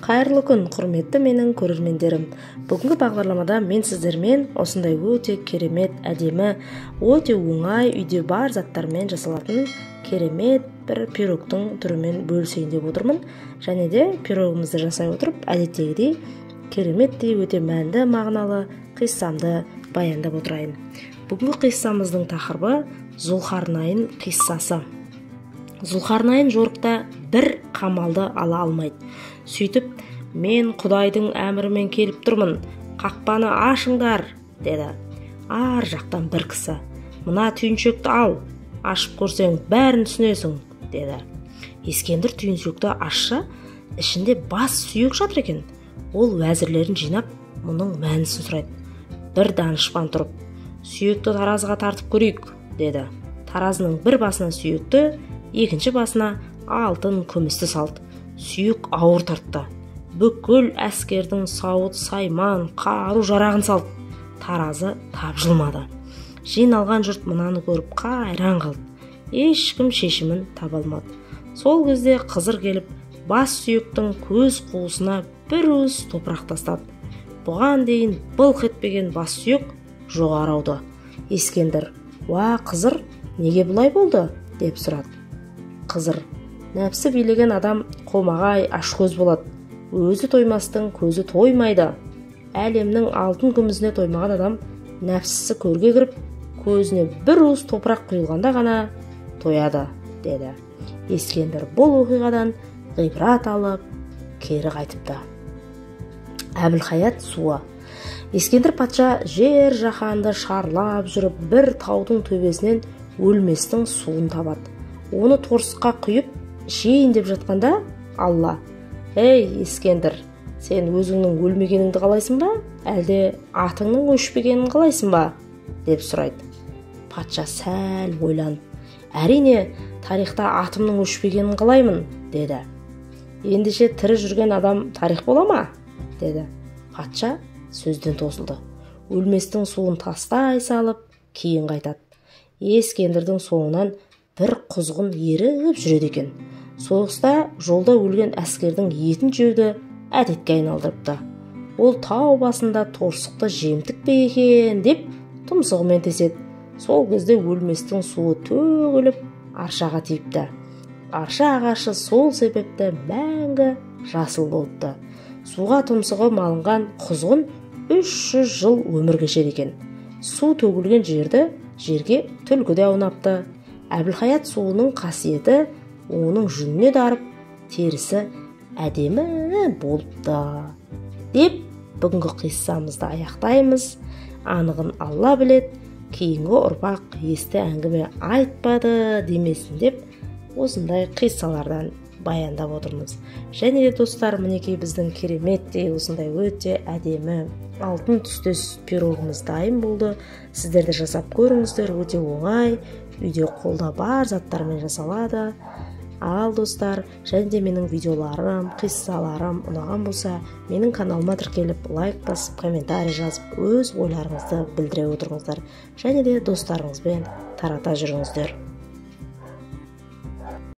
Қайырлы күн, құрметті менің көрермендерім. Бүгінгі бағдарламада мен сіздермен осындай өте керемет, әдемі, өте оңай үйде бар заттармен жасалатын керемет бір пирогтың түрімен бөлісейін деп отырмын. Және де пирогымызды жасай отырып, әдеттегідей кереметтей өте мәнді, мағыналы қиссамды баяндап отырайын. Бүгінгі қиссамыздың тақырыбы Зұлқарнайын қиссасы. Зұлқарнайын жорықта бір қамалды ала алмайды. Сөйтіп, мен Құдайдың әмірімен келіп тұрмын, қақпаны ашыңдар, деді. Ар жақтан бір кісі, мына түйіншекті ал, ашып көрсең бәрін түсінесің, деді. Ескендір түйіншекті ашса, ішінде бас сүйек жатыр екен. Ол уәзірлерін жинап, мұның мәнісін сұрайды. Бір данышпан тұрып, сүйекті таразыға тартып көрейік, деді. Таразының бір басына сүйекті, екінші басына алтын күмісті салды. Сүйек ауыр тартты. Бүкіл әскердің сауыт, сайман, қару жарағын салды. Таразы тапжылмады. Жиналған жұрт мұнаны көріп қайран қалды. Ешкім шешімін таба алмады. Сол кезде Қызыр келіп, бас сүйектің көз қуысына бір уыс топырақ тастады. Бұған дейін былқ етпеген бас сүйек жоғары ауды. Ескендір, «Уа, Қызыр, неге бұлай болды?» деп сұрады. Қызыр, нәпсі билеген адам қомағай ашкөз болады. Өзі тоймастың көзі тоймайды. Әлемнің алтын күмісіне тоймаған адам нәпсісі көрге кіріп, көзіне бір уыс топырақ құйылғанда ғана тояды, деді. Ескендір бұл оқиғадан ғибрат алып, кері қайтыпты. Әбілхаят суы. Ескендір патша жер жаһанды шарлап жүріп, бір таудың төбесінен өлместің суын табады. Оны торсыққа құйып, ішейін деп жатқанда, Алла, «Ей, Ескендір, сен өзіңнің өлмегеніңді қалайсың ба, әлде атыңның өшпегенін қалайсың ба?» деп сұрайды. Патша сәл ойланып, «Әрине, тарихта атымның өшпегенін қалаймын», деді. «Ендеше тірі жүрген адам тарих бола ма?» деді. Патша сөзден тосылды. Өлместің суын тастай салып, кейін қайтады. Ескендірдің соңынан бір құзғын еріп жүреді екен. Соғыста жолда өлген әскердің етін жеуді әдетке айналдырыпты. Ол тау басында торсықты жемтік пе екен деп тұмсығымен теседі. Сол кезде өлместің суы төгіліп аршаға тиіпті. Арша ағашы сол себепті мәңгі жасыл болыпты. Суға тұмсығы малынған құзғын 300 жыл өмір кешеді екен. Су төгілген жерге түлкі де аунапты. Әбілхаят суының қасиеті оның жүніне дарып, терісі әдемі болыпты. Деп, бүгінгі қиссамызды аяқтаймыз. Анығын Алла білет, кейінгі ұрпақ есті әңгіме айтпады демесін деп, осындай қиссалардан баяндап отырмыз. Және де достар, мінекей біздің кереметтей осындай өте әдемі алтын түстес пирогымыз дайын болды. Сіздер де жасап көріңіздер, өте оңай, үйде қолда бар заттармен жасалады. Ал достар, және де менің видеоларым, қиссаларым ұнаған болса, менің каналыма тіркеліп, лайк басып, комментарий жазып, өз ойларыңызды білдіре отырыңыздар. Және де достарыңызбен тарата жүріңіздер.